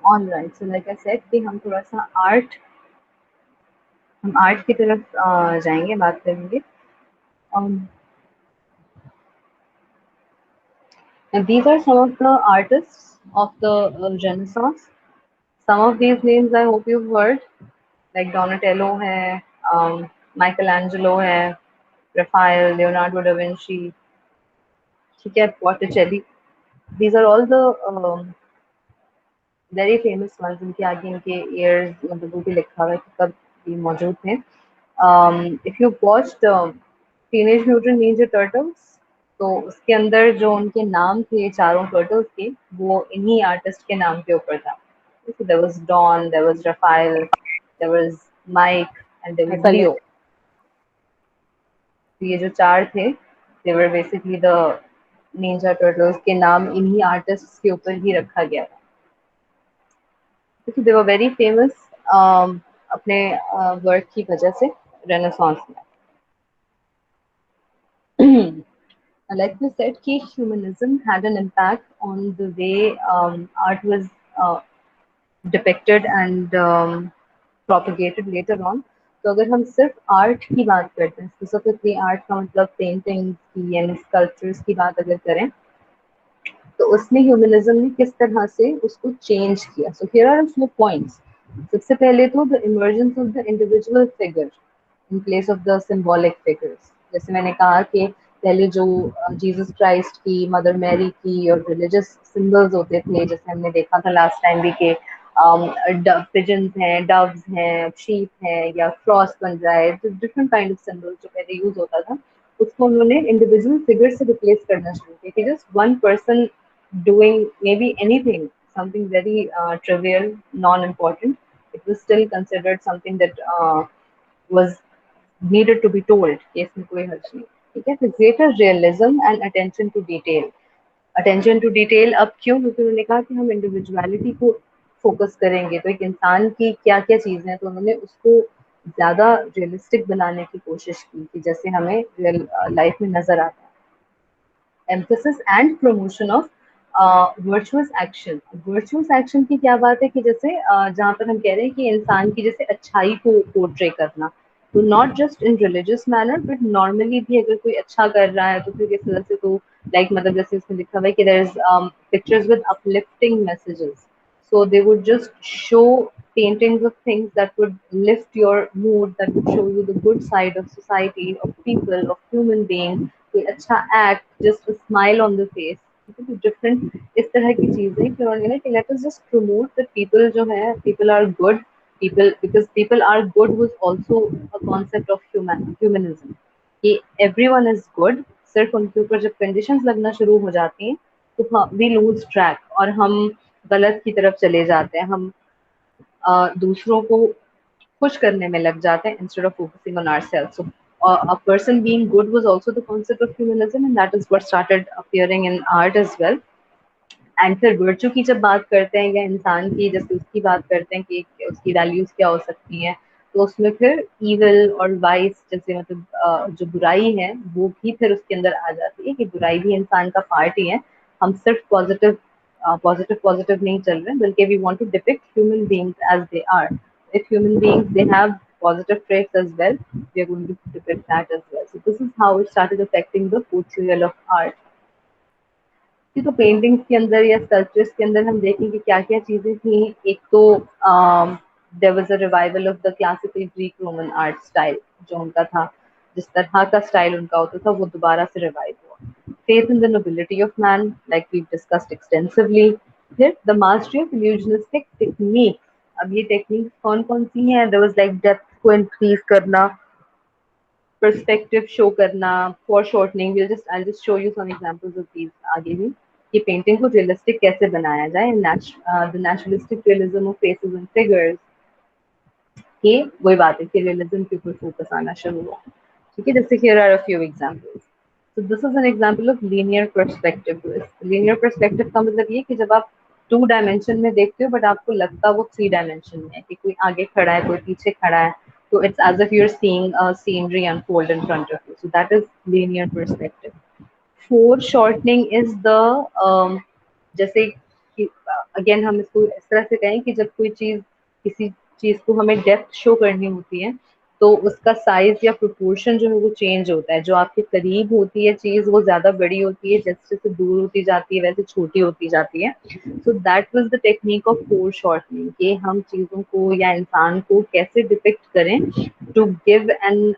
All right, so like I said कि हम थोड़ा सा आर्ट की तरफ जाएंगे, बात करेंगे. um, and these are some of the artists of the Renaissance. Some of these names I hope you've heard, like Donatello है, Michelangelo है, Raphael, Leonardo da Vinci, ठीक है, Botticelli. These are all the very famous ones. इनके आगे इनके years मतलब वो भी लिखा हुआ है कि कब ये मौजूद थे. If you watched teenage mutant Ninja turtles, तो उसके अंदर जो उनके नाम थे चारों टर्टल्स के, वो इन्हीं आर्टिस्ट के नाम के ऊपर था. So there was Don, there was Raphael, there was Mike, and there was ऐसा ही है. Leo. तो ये जो चार थे, they were basically the Ninja turtles के नाम इन्हीं आर्टिस्ट के ऊपर ही रखा गया था. दे वर वेरी फेमस अपने वर्क की वजह से रेनेसांस में. Like we said, कि humanism had an impact on the way art was uh, depicted and propagated later on. तो अगर हम सिर्फ आर्ट की बात करते हैं, स्पेसिफिकली आर्ट का मतलब पेंटिंग्स की यानी स्कल्पचर्स की बात अगर करें, तो उसमें ह्यूमनिज्म ने किस तरह से उसको चेंज किया. So here are few points. सबसे पहले तो the emergence of the individual figure in place of the symbolic figures. जैसे मैंने कहा कि पहले जो जीसस क्राइस्ट की, मदर मैरी की और रिलीजियस सिंबल्स होते थे, जैसे हमने देखा था लास्ट टाइम भी के पिजन्स हैं, डव्स हैं, शीप हैं, या क्रॉस बन रहा है, डिफरेंट काइंड ऑफ सिंबल्स जो पहले यूज होता था, उसको उन्होंने इंडिविजुअल फिगर से रिप्लेस करना शुरू किया कि just one person doing maybe anything, something very trivial, non-important, it was still considered something that was needed to be told कि इसमें कोई हर्ज नहीं. ठीक है, तो greater realism and attention to detail. Attention to detail अब क्यों, क्योंकि उन्होंने कहा कि हम इंडिविजुअलिटी को फोकस करेंगे, तो एक इंसान की क्या क्या चीजें हैं, तो उन्होंने उसको ज्यादा रियलिस्टिक बनाने की कोशिश की कि जैसे हमें रियल लाइफ में नजर आता है. Emphasis and promotion of virtuous action. Virtuous action की क्या बात है कि जैसे जहाँ पर हम कह रहे हैं कि इंसान की जैसे अच्छाई को पोर्ट्रे करना, तो not just in religious manner but normally भी अगर कोई अच्छा कर रहा है तो फिर इस तरह से, तो लाइक मतलब जैसे उसमें लिखा हुआ है कि there is pictures with uplifting messages. So they would just show paintings of things that would lift your mood, that would show you the good side of society, of people, of human beings. कोई अच्छा act, just a smile on the face. तो different इस तरह की चीजें फिर उन्होंने ना कि let us just promote that people जो है, people are good, people, because people are good was also a concept of humanism कि everyone is good. सिर्फ उनके ऊपर जब conditions लगना शुरू हो जाती हैं तो हाँ, we lose track और हम गलत की तरफ चले जाते हैं. हम दूसरों को खुश करने में लग जाते हैं instead of focusing on ourselves. So a person being good was also the concept of humanism, and that is what started appearing in art as well. And फिर वर्चू की जब बात करते हैं या इंसान की जैसे उसकी बात करते हैं कि उसकी वैल्यूज क्या हो सकती हैं, तो उसमें फिर ईविल और वाइस जैसे मतलब जो बुराई है वो भी फिर उसके अंदर आ जाती है कि बुराई भी इंसान का पार्ट ही है. हम सिर्फ पॉजिटिव पॉजिटिव पॉजिटिव नहीं चल रहे बल्कि we want to depict human beings as they are. If human beings they have positive traits as well, we are going to depict that as well. So this is how it started affecting the portrayal of art. जी, तो paintings के अंदर या sculptures के अंदर हम देखें कि क्या-क्या चीज़ें थी. एक तो there was a revival of the classical Greek Roman art style जो उनका था. जिस तरह का स्टाइल उनका होता था वो दोबारा से रिवाइव हुआ. Faith in the nobility of man like we discussed extensively. फिर the mastery of illusionistic technique. अब ये टेक्निक्स कौन-कौन सी हैं? देयर वाज़ लाइक डेप्थ को इंक्रीज करना, पर्सपेक्टिव शो करना, foreshortening. I'll just show you some examples of these आगे भी कि पेंटिंग को रियलिस्टिक कैसे बनाया जाए. The naturalistic realism of faces and figures, ये वही बात है कि रियलिज्म के ऊपर फोकस आना शुरू हुआ. ठीक है, जैसे here are a few examples. So this is an example of linear perspective. Linear perspective का मतलब ये कि जब आप टू डायमेंशन में देखते हो बट आपको लगता वो थ्री डायमेंशन में है कि कोई आगे खड़ा है कोई पीछे खड़ा है, तो it's as if you're seeing a scenery unfold in front of you. So that is linear perspective. Foreshortening is the जैसे कि अगेन हम इसको इस तरह से कहें कि जब कोई चीज किसी चीज को हमें डेप्थ शो करनी होती है तो उसका साइज या प्रोपोर्शन जो है वो चेंज होता है। जो आपके करीब होती है चीज वो ज्यादा बड़ी होती है, जैसे जैसे दूर होती जाती है वैसे छोटी होती जाती है। So that was the technique of four shortening, कि हम चीजों को या इंसान को कैसे डिपिक्ट करें to give an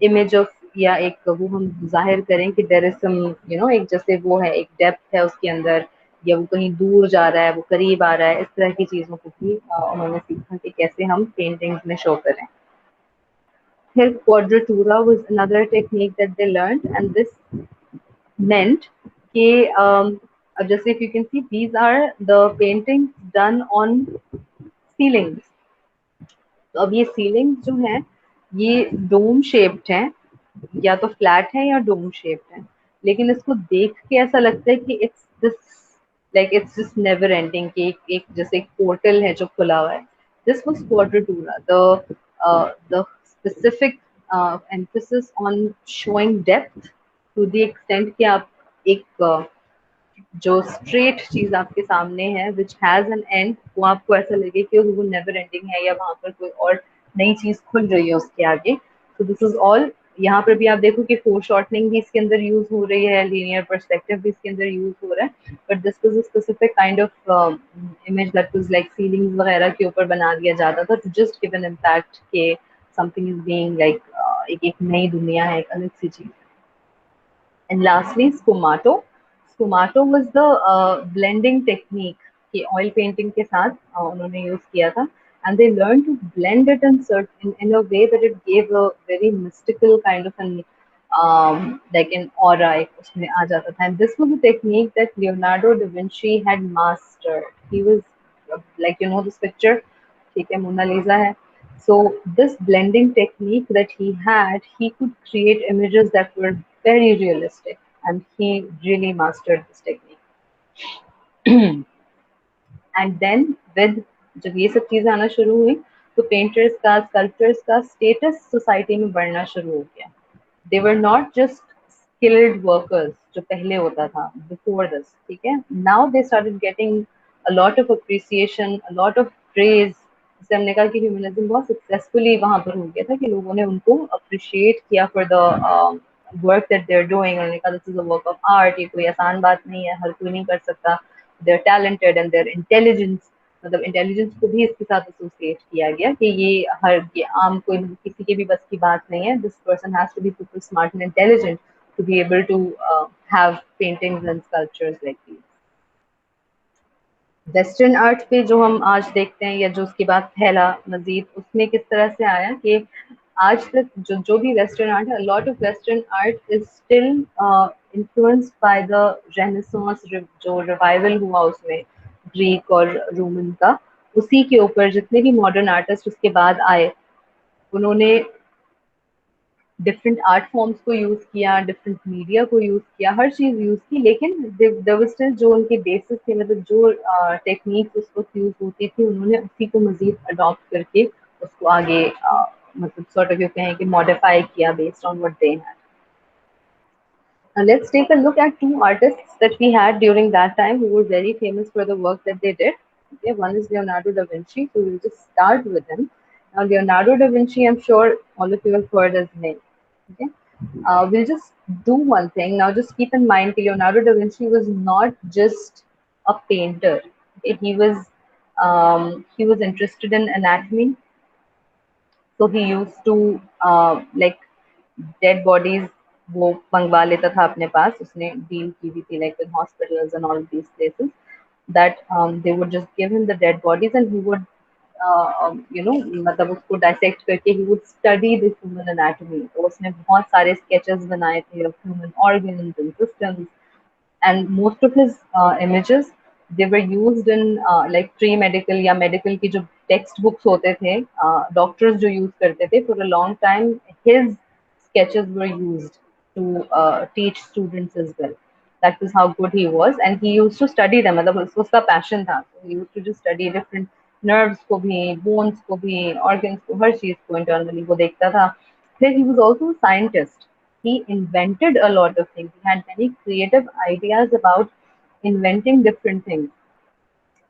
image of, या एक वो हम जाहिर करें कि देयर इज सम एक जैसे वो है, एक डेप्थ है उसके अंदर, या वो कहीं दूर जा रहा है वो करीब आ रहा है, इस तरह की चीजों को भी उन्होंने सीखा कि कैसे हम पेंटिंग्स में शो करें। फिर quadratura was another technique that they learned, and this meant कि अब जैसे if you can see these are the paintings done on ceilings। तो अब ये सीलिंग्स जो हैं ये डोम शेप्ड हैं, या तो फ्लैट है या डोम शेप्ड है, लेकिन इसको देख के ऐसा लगता है कि it's this like it's just never ending, कि एक जैसे एक पोर्टल है जो खुला हुआ है। This was quadratura, the specific emphasis on showing depth to the extent कि आप एक जो स्ट्रेट चीज आपके सामने है विच हैज एन एंड, वो आपको ऐसा लगे कि वो नेवर एंडिंग है या वहां पर कोई और नई चीज खुल रही है उसके आगे। तो दिस इज ऑल। यहाँ पर भी आप देखो कि फोर शॉर्टनिंग भी इसके अंदर यूज हो रही है, लीनियर पर्सपेक्टिव भी इसके अंदर यूज हो रहा है, but this was a specific kind of image that was like ceilings वगैरह के ऊपर बना दिया जाता था to just give an impact के समथिंग इज बीइंग लाइक एक नई दुनिया है, एक अलग सी चीज। And lastly, sfumato. Sfumato was the blending technique कि oil painting के साथ उन्होंने use किया था, and they learned to blend it in a way that it gave a very mystical kind of an like an aura एक उसमें आ जाता था। And this was a technique that Leonardo da Vinci had mastered. He was like this picture, ठीक है, मोना लिसा है। So this blending technique that he had, he could create images that were very realistic, and he really mastered this technique. And then with जब ये सब चीजें आना शुरू हुई तो पेंटर्स का, स्कल्पचर्स का स्टेटस सोसाइटी में बढ़ना शुरू हो गया। They were not just skilled workers जो पहले होता था बिफोर दिस, ठीक है। Now they started getting a lot of appreciation, a lot of praise. जैसे हमने कहा कि ह्यूमनिज्म बहुत सक्सेसफुली वहां पर हो गया था कि लोगों ने उनको अप्रिशिएट किया for the work that they are doing. उन्होंने कहा this is a work of art, ये कोई आसान बात नहीं है, हर कोई नहीं कर सकता। They are talented and their intelligence, मतलब इंटेलिजेंस को भी इसके साथ एसोसिएट किया गया कि ये आम कोई किसी के भी बस की बात नहीं है। This person has to be super smart and intelligent to be able to have paintings and sculptures like these. Western art पे जो हम आज देखते हैं या जो उसके बाद फैला मजीद, उसमें किस तरह से आया कि आज तक जो भी वेस्टर्न आर्ट है, lot of western art is still influenced by the renaissance, जो रिवाइवल हुआ उसमें ग्रीक और रोमन का, उसी के ऊपर जितने भी मॉडर्न आर्टिस्ट उसके बाद आए उन्होंने डिफरेंट आर्ट फॉर्म्स को यूज किया, डिफरेंट मीडिया को यूज किया, हर चीज यूज की, लेकिन स्टिल जो उनके बेसिस थे, मतलब जो टेक्निक उस वक्त यूज होती थी उन्होंने उसी को मजीद अडॉप्ट करके उसको आगे मतलब सॉर्ट ऑफ यू कहें कि मॉडिफाई किया based on what they had. Let's take a look at two artists that we had during that time who were very famous for the work that they did. Okay, one is Leonardo da Vinci, so we'll just start with him. Now, Leonardo da Vinci, I'm sure all of you have heard his name. Okay, we'll just do one thing. Now, just keep in mind that Leonardo da Vinci was not just a painter. Okay? He was interested in anatomy, so he used to like dead bodies वो मंगवा लेता था अपने पास, उसने deal की भी थी like with hospitals and all these places that they would just give him the dead bodies and he would मतलब उसको डायसेक्ट करके he would study the human anatomy. तो उसने बहुत सारे स्केचेस बनाए थे of human organs and systems, and most of his images they were used in like pre medical या medical की जो text books होते थे, doctors जो use करते थे, for a long time his sketches were used to teach students as well. That was how good he was, and he used to study them, मतलब उसका passion था, so he used to just study different nerves को भी, bones को भी, organs को, हर चीज को internally वो देखता था। Then he was also a scientist. He invented a lot of things. He had many creative ideas about inventing different things.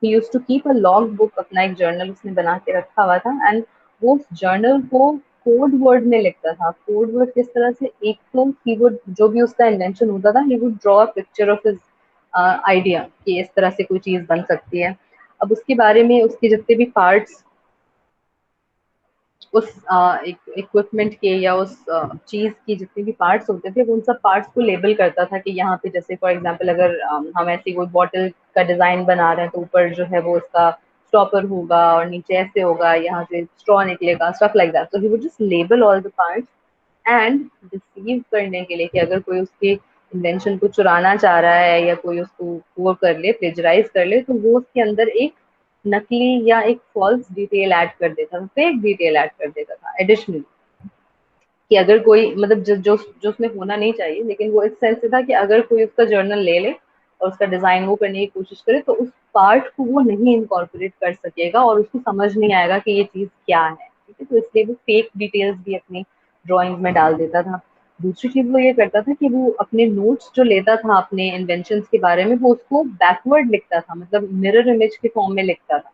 He used to keep a log book, अपना एक जर्नल उसने बना के रखा हुआ था, एंड वो उस जर्नल को कोड वर्ड में लिखता था. कोड वर्ड किस तरह से, एक तो ही वुड, जो भी उसका इन्वेंशन होता था, he would draw a picture of his idea कि इस तरह से कोई चीज बन सकती है. अब उसके बारे में उसके जितने भी पार्ट्स उस इक्विपमेंट के या उस चीज की जितने भी पार्ट्स होते थे, वो उन सब पार्ट्स को लेबल करता था कि यहाँ पे जैसे फॉर एग्जांपल अगर हम ऐसी कोई बॉटल का डिजाइन बना रहे हैं तो ऊपर जो है वो उसका स्टॉपर होगा और नीचे ऐसे होगा, यहाँ से स्ट्रॉ निकलेगा, stuff like that. So he would just label all the parts and deceive करने के लिए कि अगर कोई उसके इन्वेंशन को चुराना चाह रहा है या कोई उसको वो कर ले, प्लेजराइज कर ले, तो वो उसके अंदर एक नकली या एक फॉल्स डिटेल ऐड कर देता था, फेक डिटेल ऐड कर देता था एडिशनली, कि अगर कोई मतलब जो उसमें होना नहीं चाहिए, लेकिन वो इस सेंस से था कि अगर कोई उसका जर्नल ले ले और उसका डिजाइन वो करने की कोशिश करे तो उस पार्ट को वो नहीं इनकॉर्पोरेट कर सकेगा और उसको समझ नहीं आएगा कि ये चीज क्या है. ठीक है, तो इसलिए वो फेक डिटेल्स भी अपनी ड्राइंग में डाल देता था. दूसरी चीज वो ये करता था कि वो अपने नोट्स जो लेता था अपने इन्वेंशन के बारे में, वो उसको बैकवर्ड लिखता था, मतलब मिरर इमेज के फॉर्म में लिखता था.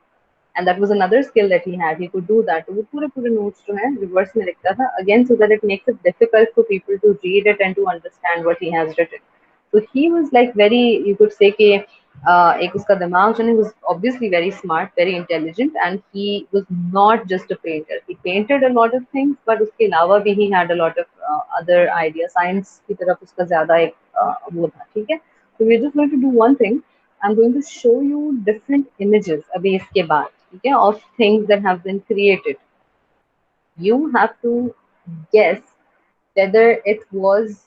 And that was another skill that he had. He could do that. तो वो पूरे पूरे notes जो हैं reverse में लिखता था, again so that it makes it difficult for people to read it and to understand what he has written. So he was like very, you could say कि एक उसका दिमाग जो है, was obviously very smart, very intelligent, and he was not just a painter. He painted a lot of things, but उसके अलावा भी he had a lot of other ideas. Science की तरफ उसका ज़्यादा एक वो था. ठीक है, so we're just going to do one thing. I'm going to show you different images अभी इसके बाद, ठीक है, of things that have been created. You have to guess whether it was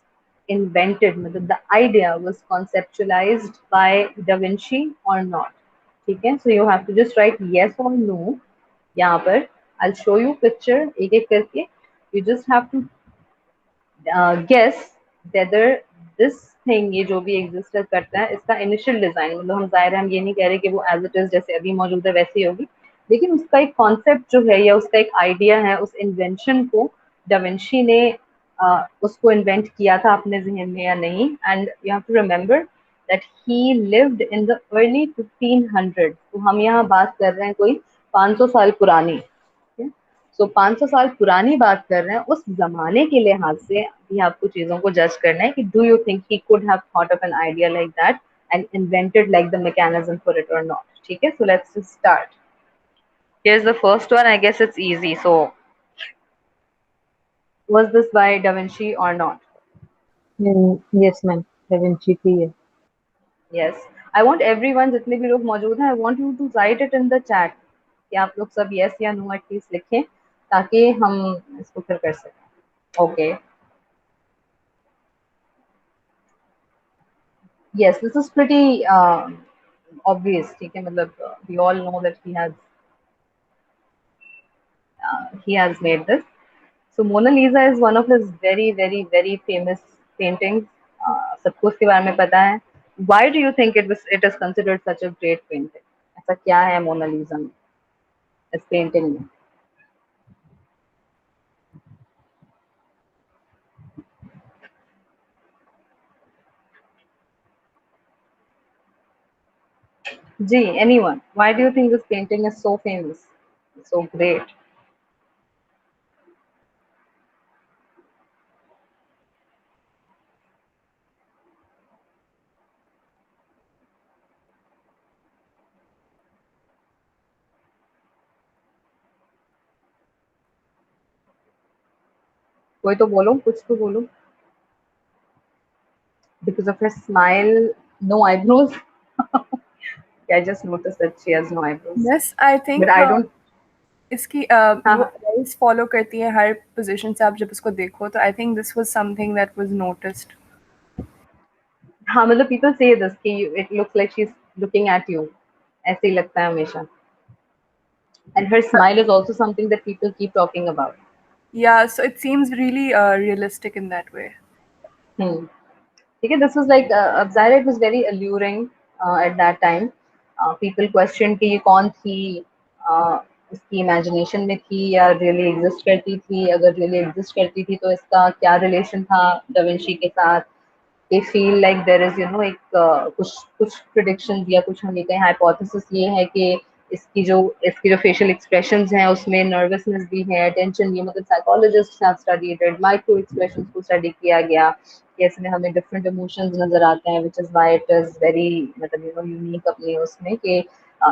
invented, मतलब the idea was conceptualized by Da Vinci or not. ठीक है, so you have to just write yes or no यहाँ पर. I'll show you picture एक एक करके. You just have to guess whether this thing, ये जो भी एग्जिस्ट करता है, इसका इनिशियल डिजाइन, मतलब हम जाहिर है हम ये नहीं कह रहे कि वो एज इट इज जैसे अभी मौजूद है वैसी होगी, लेकिन उसका एक कॉन्सेप्ट जो है या उसका एक आइडिया है, उस इन्वेंशन को डाविंची ने उसको इन्वेंट किया था अपने जहन में या नहीं. And you have to remember that he lived in the early 1500. तो हम यहाँ बात कर रहे हैं कोई 500 साल पुरानी. सो 500 साल पुरानी बात कर रहे हैं, उस जमाने के लिहाज से भी आपको चीजों को जज करना है कि do you think he could have thought of an idea like that and invented like the mechanism for it और नॉट. ठीक है, so let's start. Here's the first one. I guess it's easy. So, was this by Da Vinci or not? Yes, ma'am. Da Vinci की है. Yes. I want everyone, जितने भी लोग मौजूद हैं, I want you to write it in the chat कि आप लोग सब yes या no at least लिखें ताकि हम इसको फिर कर सकें. Okay. Yes, this is pretty obvious. ठीक है, मतलब we all know that he has made this. So Mona Lisa is one of his very very very famous paintings. सबको उसके बारे में पता है. Why do you think it is considered such a great painting? ऐसा क्या है मोना लिसा में, इस पेंटिंग में? जी, anyone? Why do you think this painting is so famous, so great? कोई तो बोलो, कुछ तो बोलो. Because of her smile, no eyebrows. I just noticed that she has no eyebrows. Yes, I But think I don't. इसकी हाँ वो हाँ. राइज फॉलो करती है हर पोजीशन से. आप जब उसको देखो तो I think this was something that was noticed. हाँ, मतलब people say this कि it looks like she's looking at you. ऐसे ही लगता है हमेशा. And her smile is also something that people keep talking about. Yeah, so it seems really realistic in that way. Hmm. ठीक है, this was like Zaira, it was very alluring at that time. People questioned कि ये कौन थी, उसकी imagination में थी या really exist करती थी. अगर really exist करती थी तो इसका क्या relation था Da Vinci के साथ. they feel like there is एक कुछ predictions या कुछ हम ये कहें hypothesis ये है कि इसकी जो facial expressions हैं उसमें nervousness भी है, tension, ये मतलब psychologists have studied it, micro expressions को study किया गया कि इसमें हमें different emotions नजर आते हैं, which is why it is very मतलब unique अपने उसमें कि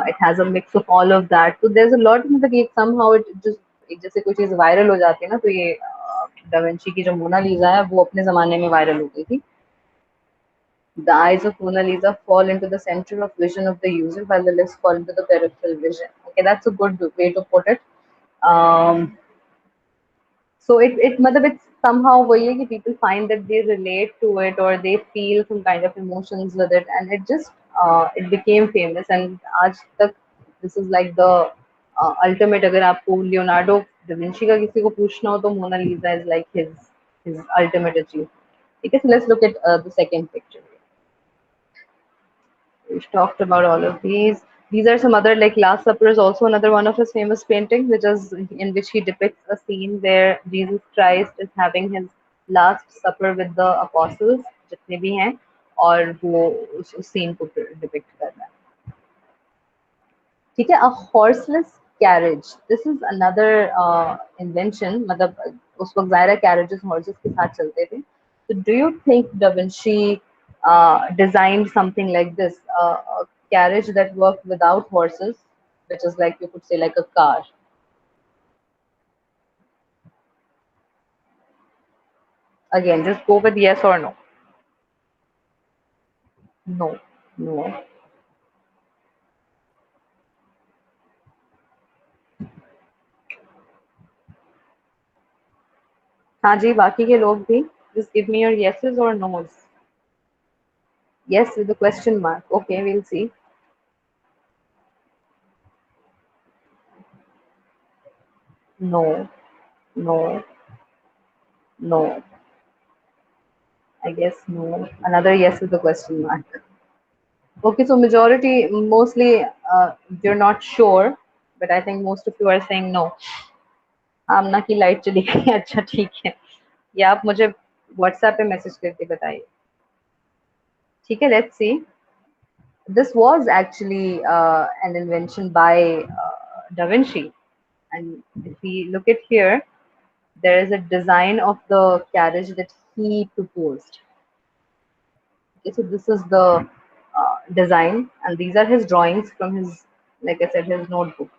it has a mix of all of that. So there's a lot मतलब ये somehow it just एक जैसे कोई चीज वायरल हो जाती है ना, तो ये डाविंची की जो मोनालिसा है वो अपने जमाने में वायरल हो गई थी. The eyes of Mona Lisa fall into the center of vision of the user, while the lips fall into the peripheral vision. Okay, that's a good way to put it. Um, so it matlab it's somehow वही है कि people find that they relate to it or they feel some kind of emotions with it, and it just it became famous. And आज तक this is like the ultimate. अगर आपको Leonardo da Vinci का किसी को पूछना हो तो मोना लिसा is like his ultimate achievement. Okay, so let's look at the second picture. We've talked about all of these. These are some other, like Last Supper is also another one of his famous paintings, which is in which he depicts a scene where Jesus Christ is having his last supper with the apostles, जितने भी हैं, और वो उस scene को depict कर रहा है. ठीक है, a horseless carriage. This is another invention. मतलब उस वक्त ज़ाहिर है carriages horses के साथ चलते थे. So do you think Da Vinci designed something like this, a carriage that worked without horses, which is like you could say like a car? Again, just go with yes or no. No, no. हाँ जी, बाकी के लोग भी. Just give me your yeses or nos. Yes with the question mark. Okay, we'll see. No, no, no. I guess no. Another yes with the question mark. Okay, so majority, mostly, you're not sure, but I think most of you are saying no. आमना की light चली गई. अच्छा ठीक है, ये आप मुझे WhatsApp पे मैसेज करके बताइए. ठीक है, let's see. This was actually an invention by Da Vinci, and if we look at here, there is a design of the carriage that he proposed. Okay, so this is the design, and these are his drawings from his, like I said, his notebook.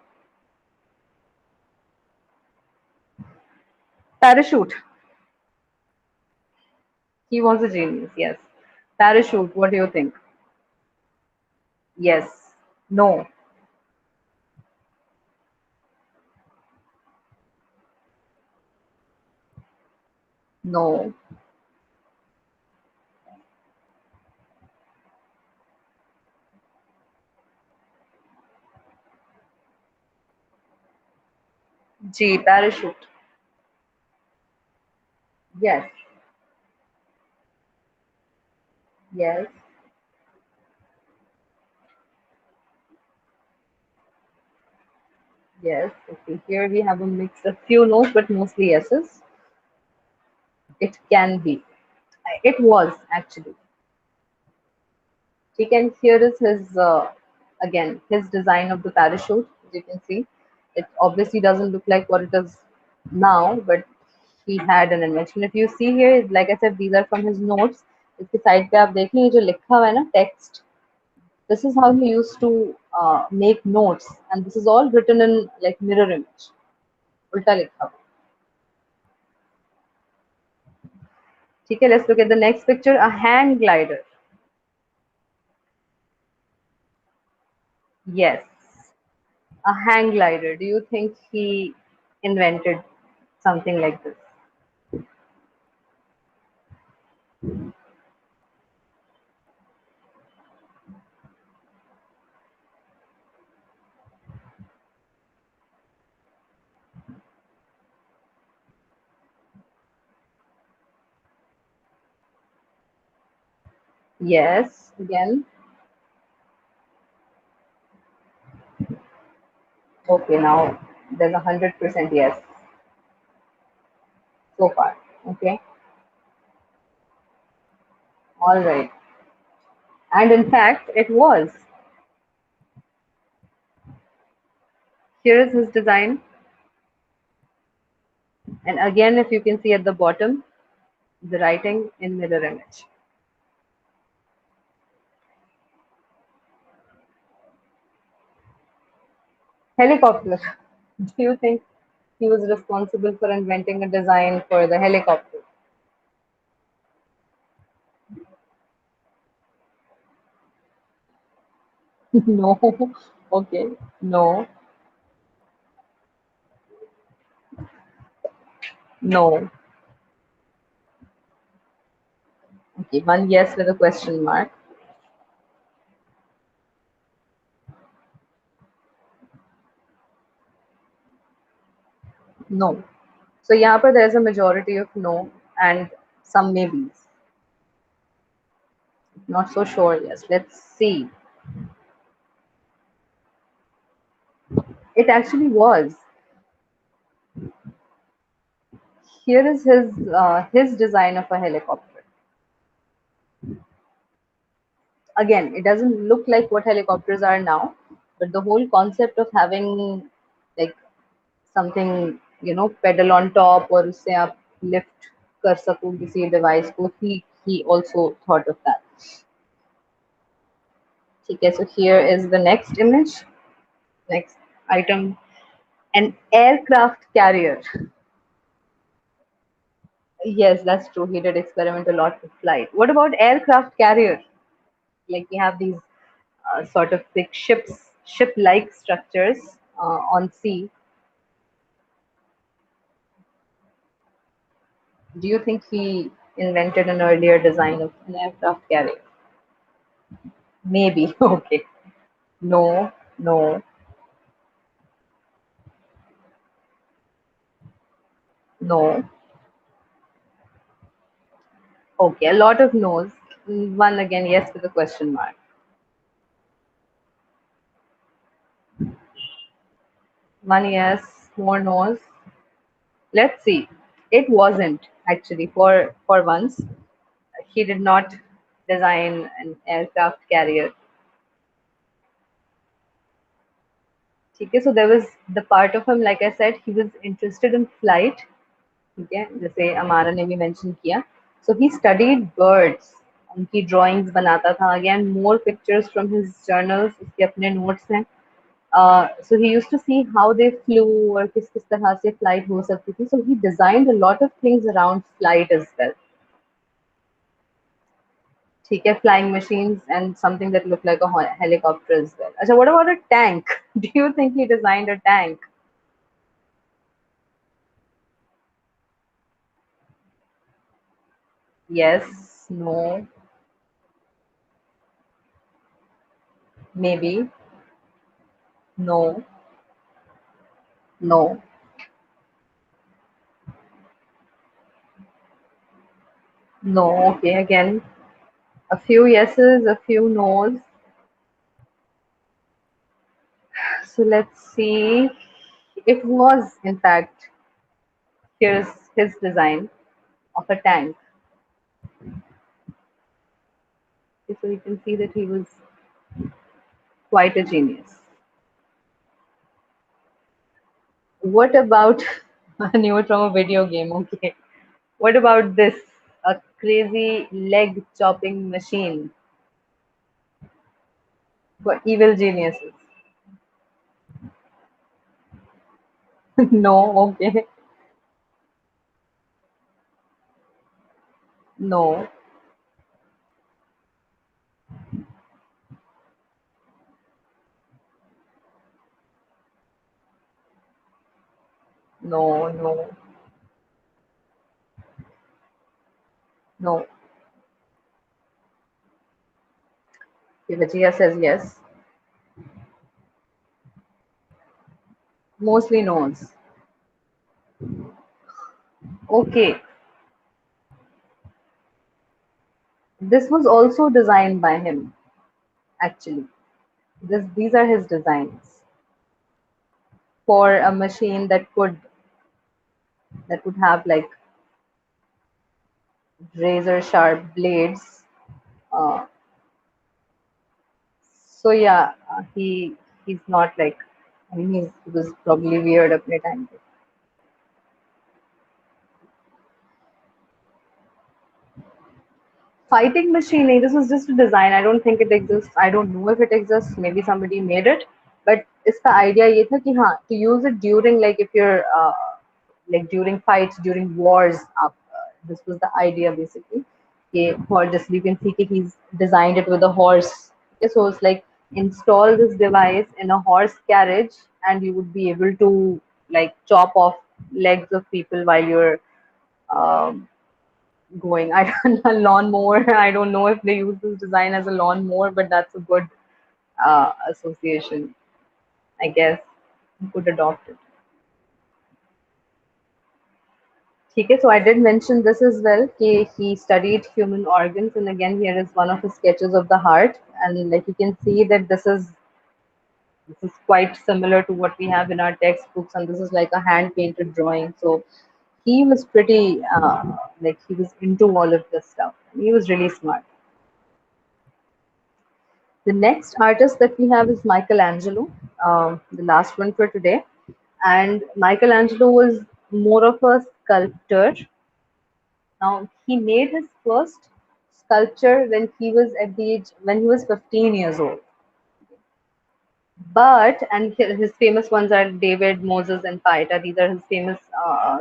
Parachute. He was a genius, yes. Parachute, what do you think? Yes. No. No. G, parachute. Yes. Yes. Yes. Okay. Here we have a mix of few no's, but mostly yeses. It can be. It was actually. He can here is his again his design of the parachute. As you can see, it obviously doesn't look like what it is now, but he had an invention. If you see here, like I said, these are from his notes. इसके side पे आप देखें ये जो लिखा हुआ है ना text. This is how he used to make notes, and this is all written in like mirror image. उल्टा लिखा हुआ. ठीक है, let's look at the next picture. A hang glider. Yes, a hang glider. Do you think he invented something like this? Yes, again. Okay, now there's 100% yes so far. Okay. All right. And in fact, it was. Here is his design. And again, if you can see at the bottom, the writing in mirror image. Helicopter. Do you think he was responsible for inventing a design for the helicopter? No. Okay. No. No. Okay. One yes with a question mark. No. So यहाँ पर there's a majority of no and some maybes. Not so sure. Yes. Let's see. It actually was. Here is his design of a helicopter. Again, it doesn't look like what helicopters are now, but the whole concept of having like something, pedal on top और उससे आप lift कर सको किसी device को, he also thought of that. ठीक है, so here is the next image, next item, an aircraft carrier. Yes, that's true. He did experiment a lot with flight. What about aircraft carrier? Like we have these sort of big ship-like structures on sea. Do you think he invented an earlier design of an aircraft carrier? Maybe. Okay. No, no, no. Okay, a lot of no's. One again, yes with a question mark. One yes, more no's. Let's see. It wasn't actually for once. He did not design an aircraft carrier. Okay, so there was the part of him, like I said, he was interested in flight. ठीक है, जैसे अमारा ने भी mention किया. So he studied birds. उनकी drawings बनाता था. Again, more pictures from his journals. उसके अपने notes हैं. So he used to see how they flew और किस किस तरह से flight हो सकती थी. So he designed a lot of things around flight as well. ठीक है, flying machines and something that looked like a helicopter as well. अच्छा, what about a tank? Do you think he designed a tank? Yes, no, maybe, no, no, no. Okay, again, a few yeses, a few nos. So let's see. It was, in fact, here's his design of a tank. Okay, so you can see that he was quite a genius. What about, I knew it from a video game, okay. What about this? A crazy leg chopping machine for evil geniuses. No, okay. No, no, no, no. Vijaya says yes. Mostly no's. Okay. This was also designed by him, actually. These are his designs for a machine that would have like razor sharp blades Uh, so yeah, he's not like, I mean, he was probably weird at the time. Fighting machine, this was just a design. I don't think it exists. I don't know if it exists. Maybe somebody made it. But इसका idea ये था कि हाँ, to use it during, like, if you're like during fights, during wars. This was the idea basically. Okay, or just you can see that he's designed it with a horse. Okay, so it's like install this device in a horse carriage, and you would be able to like chop off legs of people while you're um, going. I don't know, lawnmower. I don't know if they use this design as a lawnmower, but that's a good association, I guess. You could adopt it. Okay, so I did mention this as well. He studied human organs, and again, here is one of his sketches of the heart, and like you can see that this is quite similar to what we have in our textbooks, and this is like a hand painted drawing. So he was pretty like he was into all of this stuff. He was really smart. The next artist that we have is Michelangelo, the last one for today. And Michelangelo was more of a sculptor. Now, he made his first sculpture when he was at the age, when he was 15 years old. But, and his famous ones are David, Moses, and Pieta. These are his famous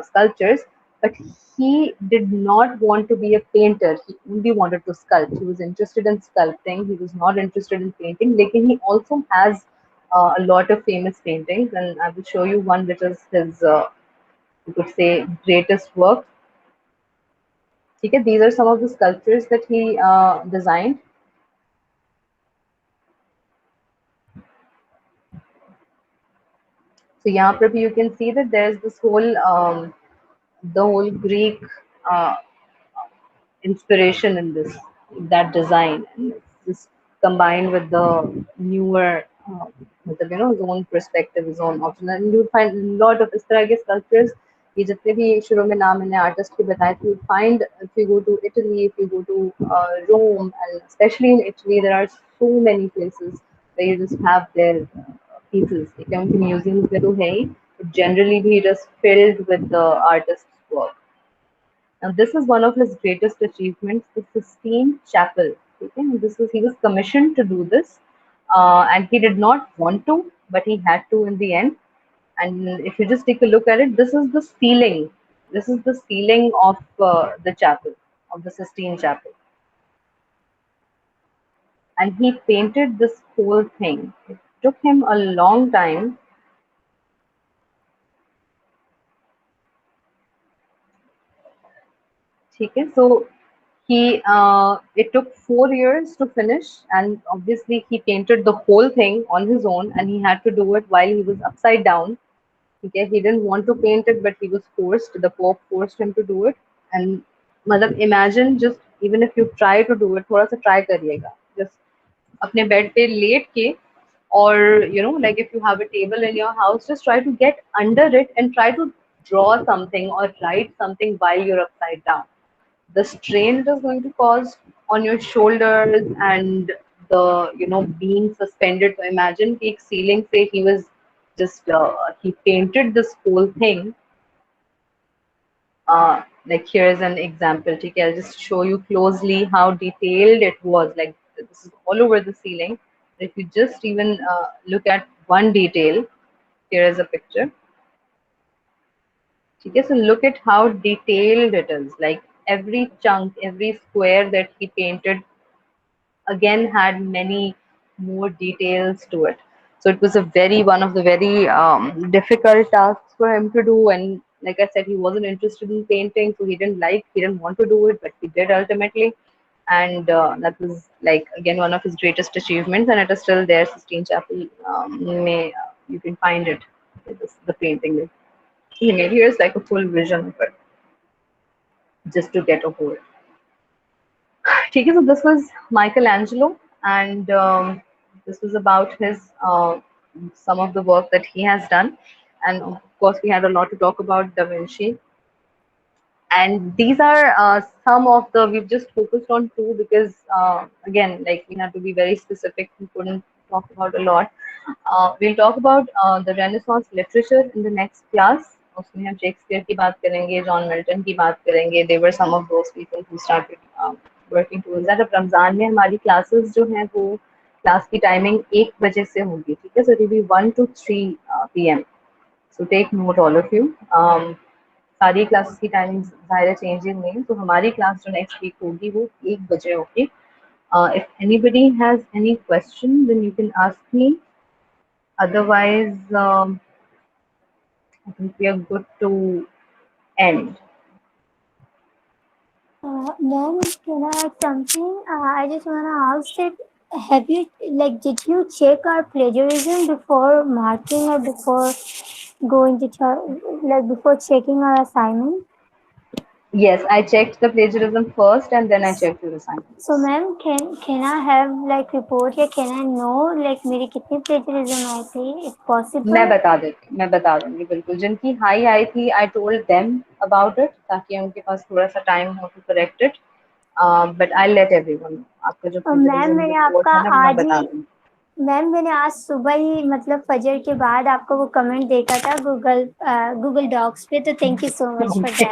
sculptures. But he did not want to be a painter. He only wanted to sculpt. He was interested in sculpting. He was not interested in painting. Like, he also has a lot of famous paintings, and I will show you one which is his, you could say, greatest work. Okay, these are some of the sculptures that he designed. So यहाँ पर भी you can see that there's this whole the whole Greek uh, inspiration in this, that design, and it's just combined with the newer his own perspective, his own option, and you find a lot of इस तरह के sculptures. ये जितने भी शुरू में नाम मैंने आर्टिस्ट के बताए थे, you find if you go to Italy, if you go to Rome, and especially in Italy, there are so many places where you just have their pieces. एक उनके museums में तो है ही, but generally भी just filled with the artist's work. Now, this is one of his greatest achievements, the Sistine Chapel. Okay? And this was, he was commissioned to do this, and he did not want to, but he had to in the end. And if you just take a look at it, this is the ceiling. This is the ceiling of the chapel, of the Sistine Chapel. And he painted this whole thing. It took him a long time. Okay, so it took 4 years to finish, and obviously he painted the whole thing on his own, and he had to do it while he was upside down. Okay, he didn't want to paint it, but he was forced. The Pope forced him to do it. And मतलब imagine, just even if you try to do it, थोड़ा सा try करिएगा. Just अपने bed पे late के, or like if you have a table in your house, just try to get under it and try to draw something or write something while you're upside down. The strain it is going to cause on your shoulders, and the being suspended. So imagine take ceiling, say he was just he painted this whole thing. Like here's an example. Okay, I'll just show you closely how detailed it was. Like this is all over the ceiling. If you just even look at one detail, here is a picture. Okay, so look at how detailed it is. Like every chunk, every square that he painted again had many more details to it. So it was a very one of the very difficult tasks for him to do. And like I said, he wasn't interested in painting, so he didn't want to do it, but he did ultimately. And that was like again one of his greatest achievements, and it is still there. Sistine Chapel, you can find it. The painting that he made. Here's like a full vision of it, just to get a hold. Okay, so this was Michelangelo, and this was about his some of the work that he has done, and of course we had a lot to talk about Da Vinci. And these are some of the, we've just focused on two because again, like we have to be very specific, we couldn't talk about a lot. We'll talk about the Renaissance literature in the next class. उसमें हम Shakespeare की बात करेंगे, John Milton की बात करेंगे. They were some of those people who started working towards that. अब रमजान में हमारी क्लासेस जो हैं वो क्लास की टाइमिंग 1 बजे से होगी, ठीक है. So it will be 1 to 3 p.m. So take note all of you. सारी क्लासेस की टाइमिंग ज़ाहिर चेंजिंग नहीं, तो हमारी क्लास जो नेक्स्ट वीक होगी वो 1 बजे होगी. If anybody has any question, then you can ask me. Otherwise, I think we are good to end. Ma'am, can I add something? I just want to ask that have you did you check our plagiarism before marking or before going to before checking our assignment? Yes, I checked the plagiarism first and then I checked your assignments. So ma'am, can I have report या can I know मेरी कितनी plagiarism आई थी? If possible. मैं बता दूंगी बिल्कुल. जिनकी high आई थी, I told them about it ताकि उनके पास थोड़ा सा टाइम हो to correct it. But I'll let everyone know. आपका जो मैम मैंने report आपका है ना, वो मैं आज बता ही दूंगी. मैम मैंने आज सुबह ही फजर के बाद आपको वो कमेंट देखा था गूगल डॉक्स पे, तो thank you so much for that.